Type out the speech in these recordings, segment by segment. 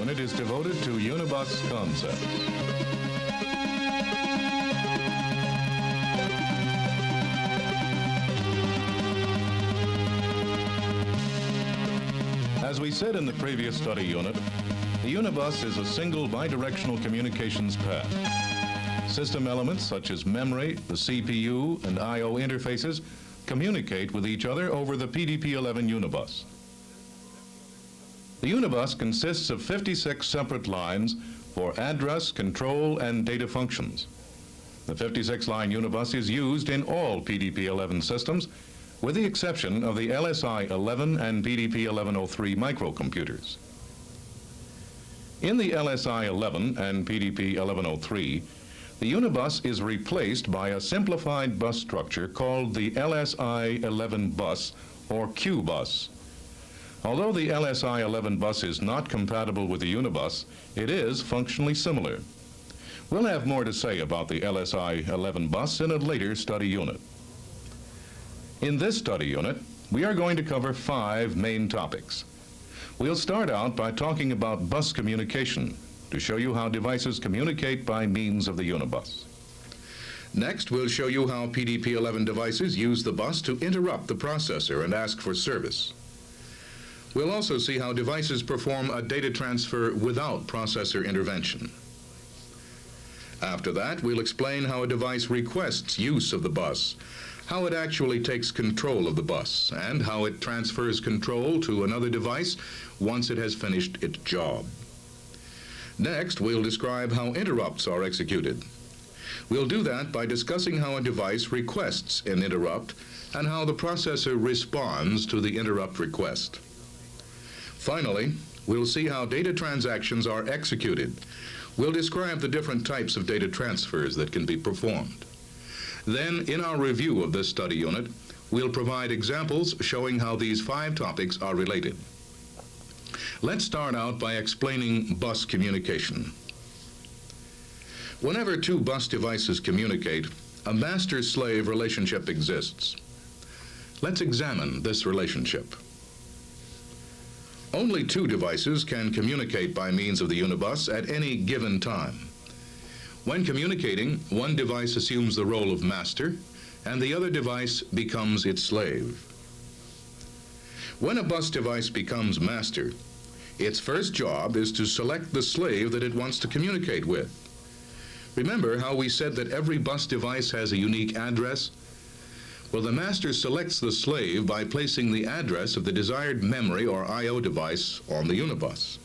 unit is devoted to Unibus Concepts. As we said in the previous study unit, the Unibus is a single bidirectional communications path. System elements such as memory, the CPU, and I/O interfaces communicate with each other over the PDP-11 Unibus. The Unibus consists of 56 separate lines for address, control, and data functions. The 56-line Unibus is used in all PDP-11 systems, with the exception of the LSI-11 and PDP-1103 microcomputers. In the LSI-11 and PDP-1103, the Unibus is replaced by a simplified bus structure called the LSI-11 bus, or Q-bus. Although the LSI-11 bus is not compatible with the Unibus, it is functionally similar. We'll have more to say about the LSI-11 bus in a later study unit. In this study unit, we are going to cover 5 main topics. We'll start out by talking about bus communication to show you how devices communicate by means of the Unibus. Next, we'll show you how PDP-11 devices use the bus to interrupt the processor and ask for service. We'll also see how devices perform a data transfer without processor intervention. After that, we'll explain how a device requests use of the bus, how it actually takes control of the bus, and how it transfers control to another device once it has finished its job. Next, we'll describe how interrupts are executed. We'll do that by discussing how a device requests an interrupt and how the processor responds to the interrupt request. Finally, we'll see how data transactions are executed. We'll describe the different types of data transfers that can be performed. Then, in our review of this study unit, we'll provide examples showing how these 5 topics are related. Let's start out by explaining bus communication. Whenever 2 bus devices communicate, a master-slave relationship exists. Let's examine this relationship. Only 2 devices can communicate by means of the Unibus at any given time. When communicating, one device assumes the role of master, and the other device becomes its slave. When a bus device becomes master, its first job is to select the slave that it wants to communicate with. Remember how we said that every bus device has a unique address? Well, the master selects the slave by placing the address of the desired memory or I/O device on the Unibus.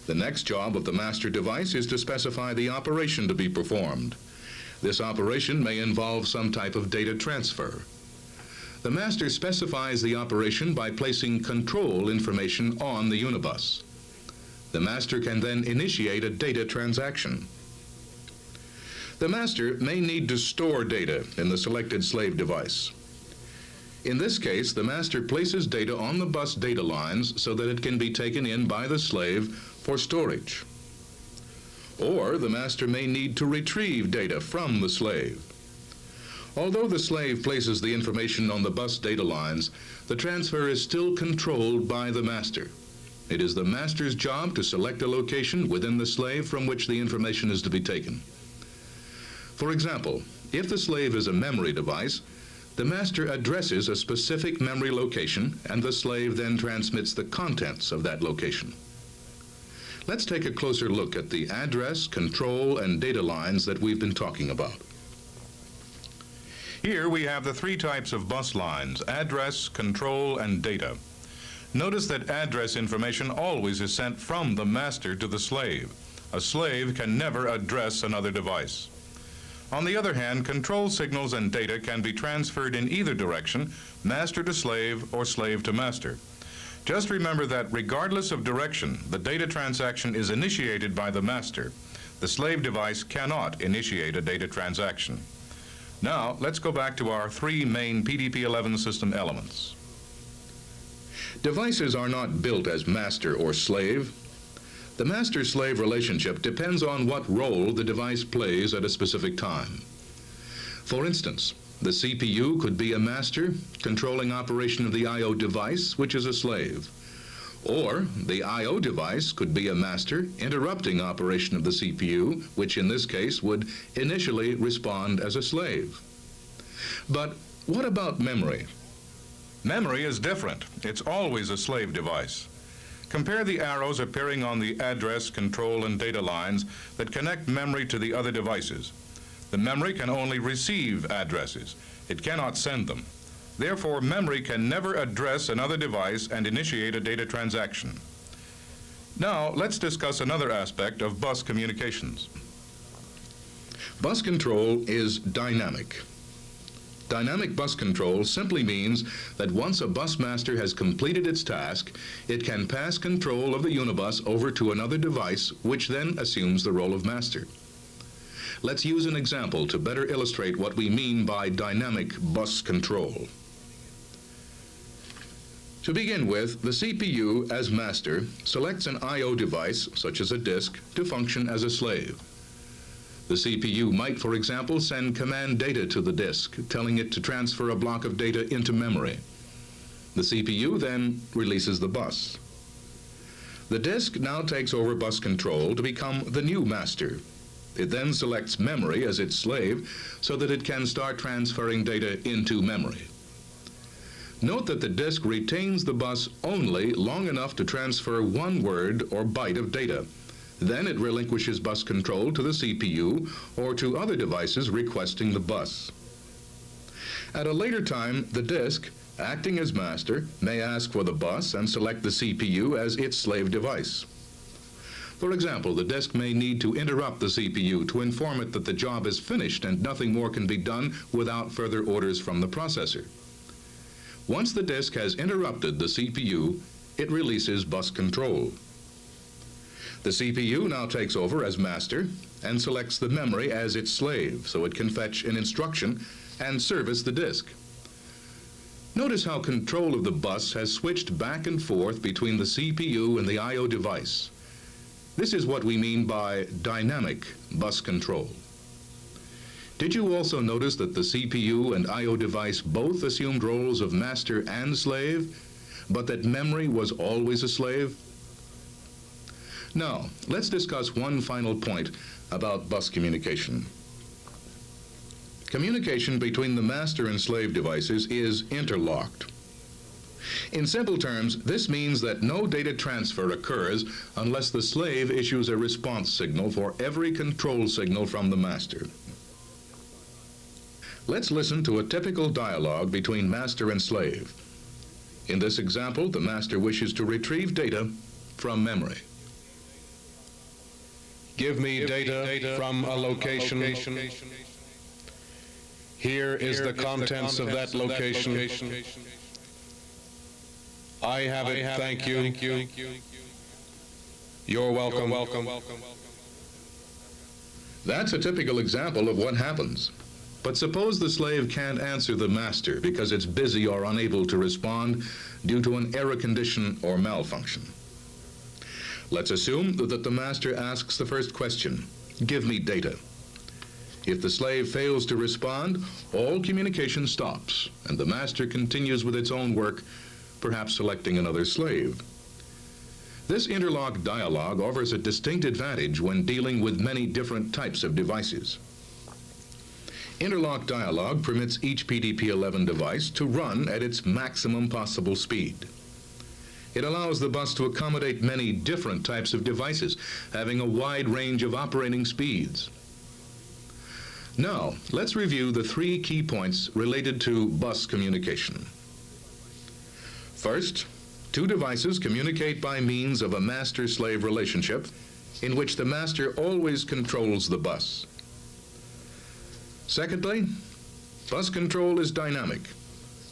The next job of the master device is to specify the operation to be performed. This operation may involve some type of data transfer. The master specifies the operation by placing control information on the Unibus. The master can then initiate a data transaction. The master may need to store data in the selected slave device. In this case, the master places data on the bus data lines so that it can be taken in by the slave for storage. Or the master may need to retrieve data from the slave. Although the slave places the information on the bus data lines, the transfer is still controlled by the master. It is the master's job to select a location within the slave from which the information is to be taken. For example, if the slave is a memory device, the master addresses a specific memory location, and the slave then transmits the contents of that location. Let's take a closer look at the address, control, and data lines that we've been talking about. Here we have the 3 types of bus lines: address, control, and data. Notice that address information always is sent from the master to the slave. A slave can never address another device. On the other hand, control signals and data can be transferred in either direction, master to slave or slave to master. Just remember that regardless of direction, the data transaction is initiated by the master. The slave device cannot initiate a data transaction. Now, let's go back to our 3 main PDP-11 system elements. Devices are not built as master or slave. The master-slave relationship depends on what role the device plays at a specific time. For instance, the CPU could be a master controlling operation of the I/O device, which is a slave. Or the I/O device could be a master interrupting operation of the CPU, which in this case would initially respond as a slave. But what about memory? Memory is different. It's always a slave device. Compare the arrows appearing on the address, control, and data lines that connect memory to the other devices. The memory can only receive addresses. It cannot send them. Therefore, memory can never address another device and initiate a data transaction. Now, let's discuss another aspect of bus communications. Bus control is dynamic. Dynamic bus control simply means that once a bus master has completed its task, it can pass control of the Unibus over to another device, which then assumes the role of master. Let's use an example to better illustrate what we mean by dynamic bus control. To begin with, the CPU, as master, selects an I/O device, such as a disk, to function as a slave. The CPU might, for example, send command data to the disk, telling it to transfer a block of data into memory. The CPU then releases the bus. The disk now takes over bus control to become the new master. It then selects memory as its slave so that it can start transferring data into memory. Note that the disk retains the bus only long enough to transfer one word or byte of data. Then it relinquishes bus control to the CPU or to other devices requesting the bus. At a later time, the disk, acting as master, may ask for the bus and select the CPU as its slave device. For example, the disk may need to interrupt the CPU to inform it that the job is finished and nothing more can be done without further orders from the processor. Once the disk has interrupted the CPU, it releases bus control. The CPU now takes over as master and selects the memory as its slave so it can fetch an instruction and service the disk. Notice how control of the bus has switched back and forth between the CPU and the I/O device. This is what we mean by dynamic bus control. Did you also notice that the CPU and I/O device both assumed roles of master and slave, but that memory was always a slave? Now, let's discuss one final point about bus communication. Communication between the master and slave devices is interlocked. In simple terms, this means that no data transfer occurs unless the slave issues a response signal for every control signal from the master. Let's listen to a typical dialogue between master and slave. In this example, the master wishes to retrieve data from memory. Give me data from a location. Here is the contents of that location. I have it, thank you. You're welcome. That's a typical example of what happens. But suppose the slave can't answer the master because it's busy or unable to respond due to an error condition or malfunction. Let's assume that the master asks the first question, give me data. If the slave fails to respond, all communication stops, and the master continues with its own work, perhaps selecting another slave. This interlocked dialogue offers a distinct advantage when dealing with many different types of devices. Interlocked dialogue permits each PDP-11 device to run at its maximum possible speed. It allows the bus to accommodate many different types of devices, having a wide range of operating speeds. Now, let's review the 3 key points related to bus communication. First, 2 devices communicate by means of a master-slave relationship in which the master always controls the bus. Secondly, bus control is dynamic.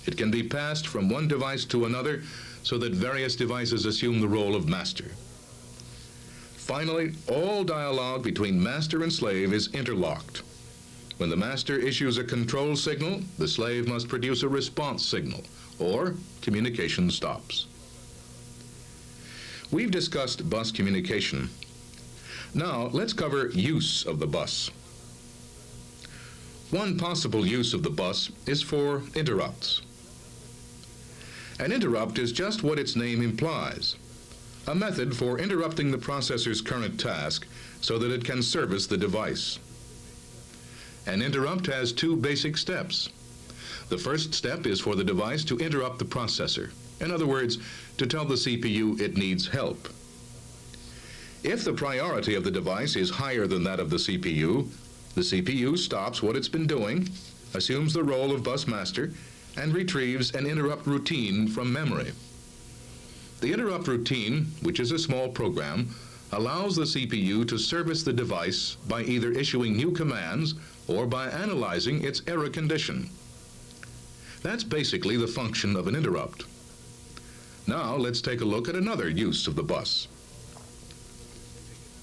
It can be passed from one device to another so that various devices assume the role of master. Finally, all dialogue between master and slave is interlocked. When the master issues a control signal, the slave must produce a response signal, or communication stops. We've discussed bus communication. Now, let's cover use of the bus. One possible use of the bus is for interrupts. An interrupt is just what its name implies. a method for interrupting the processor's current task so that it can service the device. An interrupt has two basic steps. The first step is for the device to interrupt the processor. In other words, to tell the CPU it needs help. If the priority of the device is higher than that of the CPU stops what it's been doing, assumes the role of bus master, and retrieves an interrupt routine from memory. The interrupt routine, which is a small program, allows the CPU to service the device by either issuing new commands or by analyzing its error condition. That's basically the function of an interrupt. Now let's take a look at another use of the bus.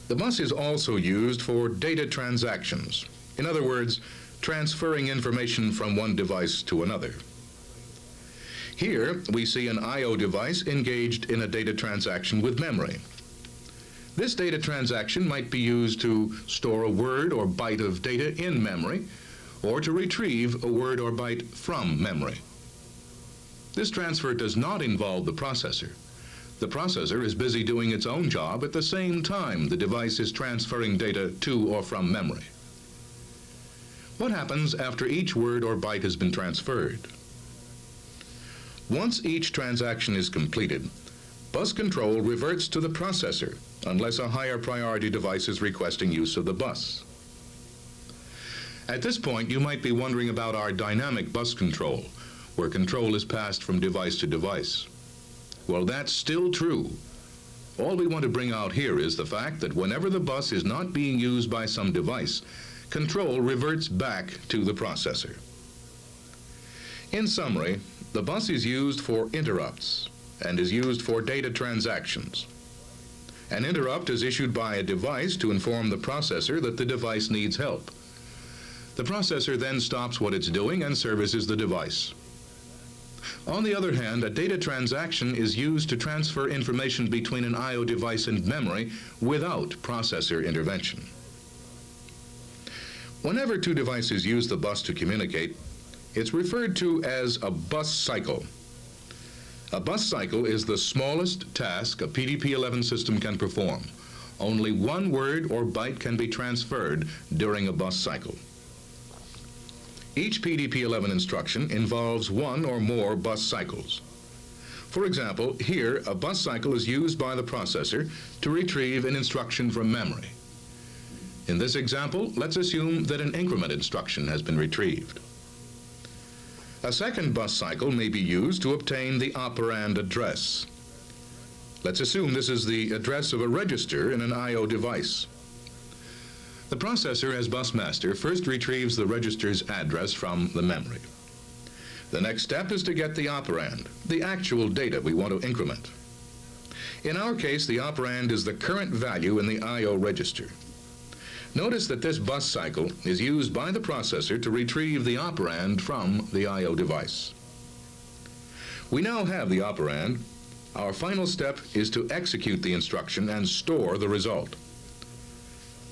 The bus is also used for data transactions. In other words, transferring information from one device to another. Here we see an I/O device engaged in a data transaction with memory. This data transaction might be used to store a word or byte of data in memory, or to retrieve a word or byte from memory. This transfer does not involve the processor. The processor is busy doing its own job at the same time the device is transferring data to or from memory. What happens after each word or byte has been transferred? Once each transaction is completed, bus control reverts to the processor unless a higher priority device is requesting use of the bus. At this point, you might be wondering about our dynamic bus control, where control is passed from device to device. Well, that's still true. All we want to bring out here is the fact that whenever the bus is not being used by some device, control reverts back to the processor. In summary, the bus is used for interrupts and is used for data transactions. An interrupt is issued by a device to inform the processor that the device needs help. The processor then stops what it's doing and services the device. On the other hand, a data transaction is used to transfer information between an I/O device and memory without processor intervention. Whenever two devices use the bus to communicate, it's referred to as a bus cycle. A bus cycle is the smallest task a PDP-11 system can perform. Only one word or byte can be transferred during a bus cycle. Each PDP-11 instruction involves one or more bus cycles. For example, here a bus cycle is used by the processor to retrieve an instruction from memory. In this example, let's assume that an increment instruction has been retrieved. A second bus cycle may be used to obtain the operand address. Let's assume this is the address of a register in an I/O device. The processor, as bus master, first retrieves the register's address from the memory. The next step is to get the operand, the actual data we want to increment. In our case, the operand is the current value in the I/O register. Notice that this bus cycle is used by the processor to retrieve the operand from the I/O device. We now have the operand. Our final step is to execute the instruction and store the result.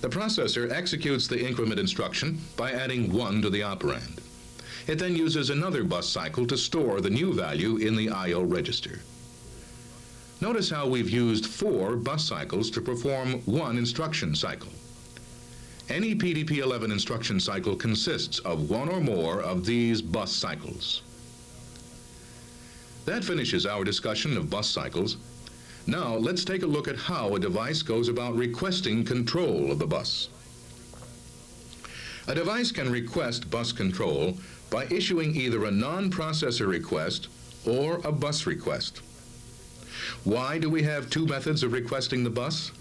The processor executes the increment instruction by adding 1 to the operand. It then uses another bus cycle to store the new value in the I/O register. Notice how we've used 4 bus cycles to perform 1 instruction cycle. Any PDP-11 instruction cycle consists of 1 or more of these bus cycles. That finishes our discussion of bus cycles. Now let's take a look at how a device goes about requesting control of the bus. A device can request bus control by issuing either a non-processor request or a bus request. Why do we have 2 methods of requesting the bus?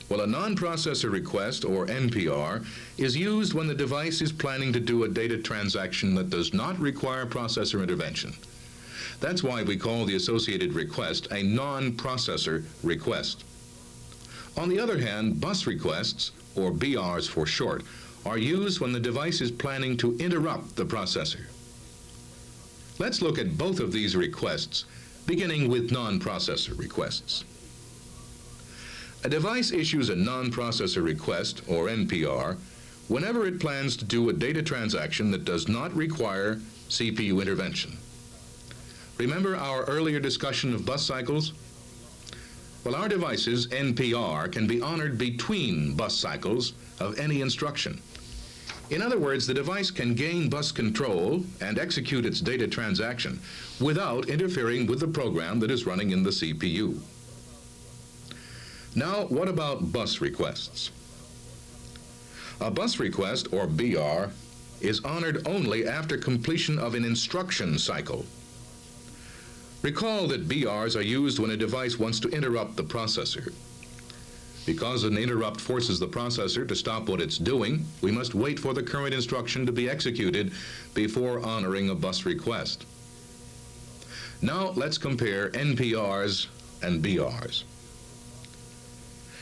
Well, a non-processor request, or NPR, is used when the device is planning to do a data transaction that does not require processor intervention. That's why we call the associated request a non-processor request. On the other hand, bus requests, or BRs for short, are used when the device is planning to interrupt the processor. Let's look at both of these requests, beginning with non-processor requests. A device issues a non-processor request, or NPR, whenever it plans to do a data transaction that does not require CPU intervention. Remember our earlier discussion of bus cycles? Well, our device's NPR can be honored between bus cycles of any instruction. In other words, the device can gain bus control and execute its data transaction without interfering with the program that is running in the CPU. Now, what about bus requests? A bus request, or BR, is honored only after completion of an instruction cycle. Recall that BRs are used when a device wants to interrupt the processor. Because an interrupt forces the processor to stop what it's doing, we must wait for the current instruction to be executed before honoring a bus request. Now let's compare NPRs and BRs.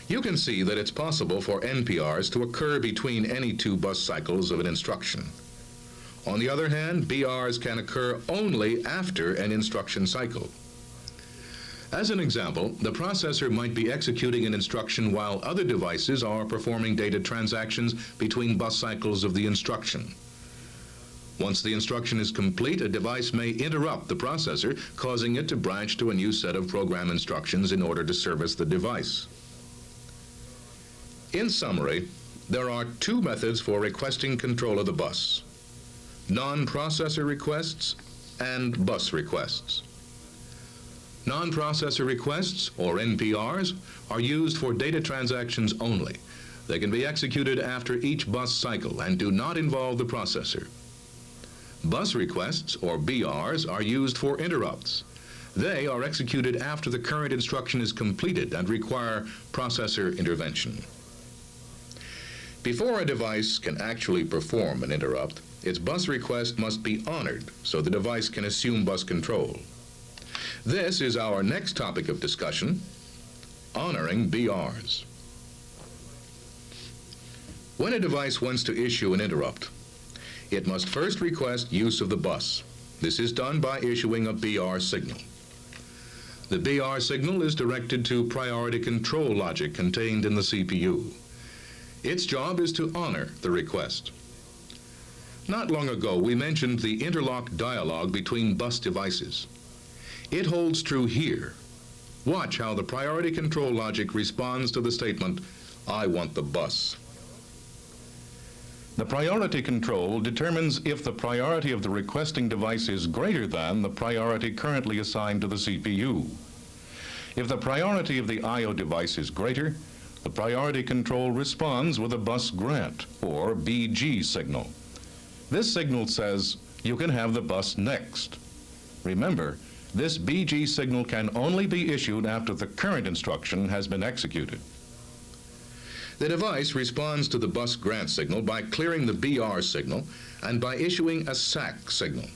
You can see that it's possible for NPRs to occur between any two bus cycles of an instruction. On the other hand, BRs can occur only after an instruction cycle. As an example, the processor might be executing an instruction while other devices are performing data transactions between bus cycles of the instruction. Once the instruction is complete, a device may interrupt the processor, causing it to branch to a new set of program instructions in order to service the device. In summary, there are two methods for requesting control of the bus: non-processor requests and bus requests. Non-processor requests, or NPRs, are used for data transactions only. They can be executed after each bus cycle and do not involve the processor. Bus requests, or BRs, are used for interrupts. They are executed after the current instruction is completed and require processor intervention. Before a device can actually perform an interrupt, its bus request must be honored so the device can assume bus control. This is our next topic of discussion: honoring BRs. When a device wants to issue an interrupt, it must first request use of the bus. This is done by issuing a BR signal. The BR signal is directed to priority control logic contained in the CPU. Its job is to honor the request. Not long ago, we mentioned the interlock dialogue between bus devices. It holds true here. Watch how the priority control logic responds to the statement, "I want the bus." The priority control determines if the priority of the requesting device is greater than the priority currently assigned to the CPU. If the priority of the I/O device is greater, the priority control responds with a bus grant, or BG signal. This signal says, "You can have the bus next." Remember, this BG signal can only be issued after the current instruction has been executed. The device responds to the bus grant signal by clearing the BR signal and by issuing a SAC signal.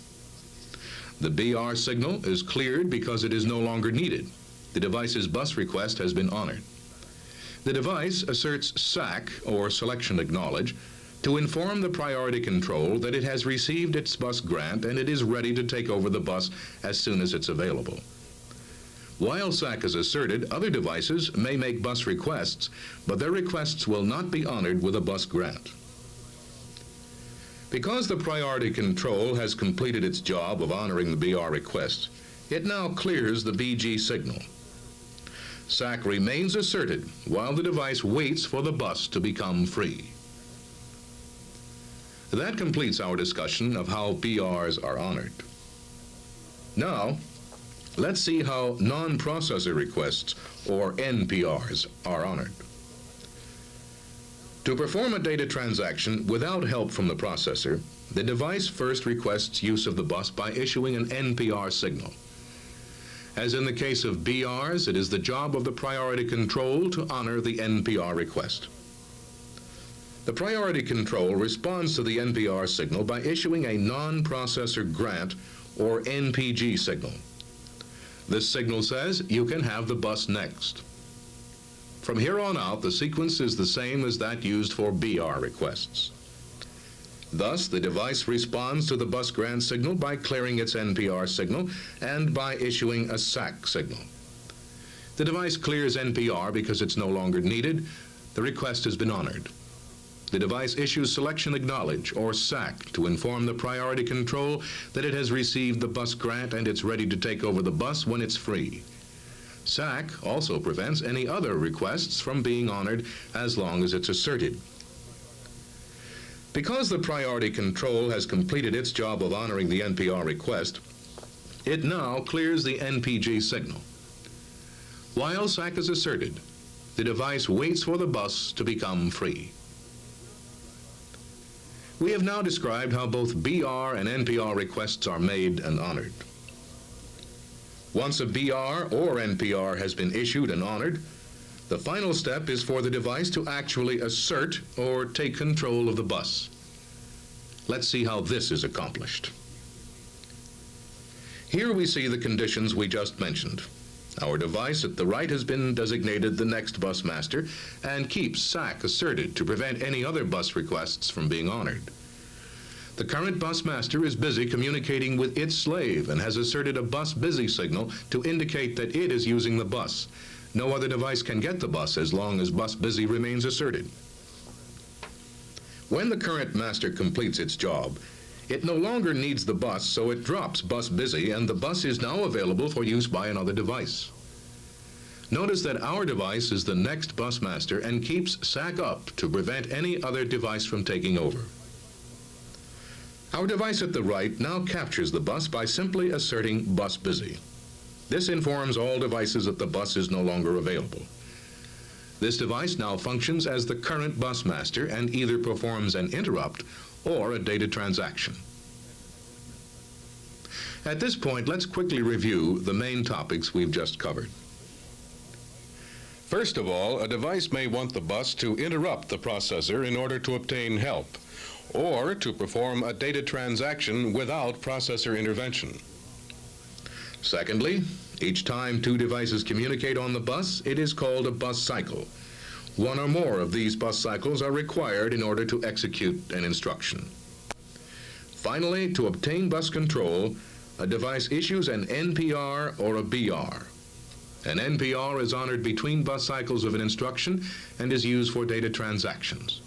The BR signal is cleared because it is no longer needed. The device's bus request has been honored. The device asserts SAC, or selection acknowledge, to inform the priority control that it has received its bus grant and it is ready to take over the bus as soon as it's available. While SAC is asserted, other devices may make bus requests, but their requests will not be honored with a bus grant. Because the priority control has completed its job of honoring the BR request, it now clears the BG signal. SAC remains asserted while the device waits for the bus to become free. That completes our discussion of how BRs are honored. Now, let's see how non-processor requests, or NPRs, are honored. To perform a data transaction without help from the processor, the device first requests use of the bus by issuing an NPR signal. As in the case of BRs, it is the job of the priority control to honor the NPR request. The priority control responds to the NPR signal by issuing a non-processor grant, or NPG signal. This signal says, "You can have the bus next." From here on out, the sequence is the same as that used for BR requests. Thus, the device responds to the bus grant signal by clearing its NPR signal and by issuing a SAC signal. The device clears NPR because it's no longer needed. The request has been honored. The device issues selection acknowledge, or SAC, to inform the priority control that it has received the bus grant and it's ready to take over the bus when it's free. SAC also prevents any other requests from being honored as long as it's asserted. Because the priority control has completed its job of honoring the NPR request, it now clears the NPG signal. While SAC is asserted, the device waits for the bus to become free. We have now described how both BR and NPR requests are made and honored. Once a BR or NPR has been issued and honored, the final step is for the device to actually assert or take control of the bus. Let's see how this is accomplished. Here we see the conditions we just mentioned. Our device at the right has been designated the next bus master and keeps SAC asserted to prevent any other bus requests from being honored. The current bus master is busy communicating with its slave and has asserted a bus busy signal to indicate that it is using the bus. No other device can get the bus as long as bus busy remains asserted. When the current master completes its job, it no longer needs the bus, so it drops bus busy, and the bus is now available for use by another device. Notice that our device is the next bus master and keeps SAC up to prevent any other device from taking over. Our device at the right now captures the bus by simply asserting bus busy. This informs all devices that the bus is no longer available. This device now functions as the current bus master and either performs an interrupt or a data transaction. At this point, let's quickly review the main topics we've just covered. First of all, a device may want the bus to interrupt the processor in order to obtain help, or to perform a data transaction without processor intervention. Secondly, each time two devices communicate on the bus, it is called a bus cycle. One or more of these bus cycles are required in order to execute an instruction. Finally, to obtain bus control, a device issues an NPR or a BR. An NPR is honored between bus cycles of an instruction and is used for data transactions.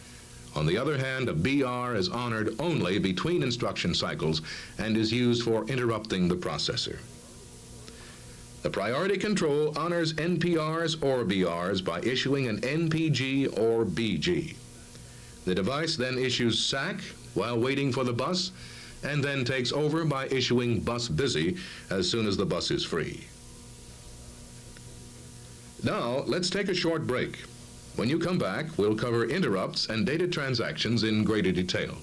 On the other hand, a BR is honored only between instruction cycles and is used for interrupting the processor. The priority control honors NPRs or BRs by issuing an NPG or BG. The device then issues SAC while waiting for the bus, and then takes over by issuing bus busy as soon as the bus is free. Now, let's take a short break. When you come back, we'll cover interrupts and data transactions in greater detail.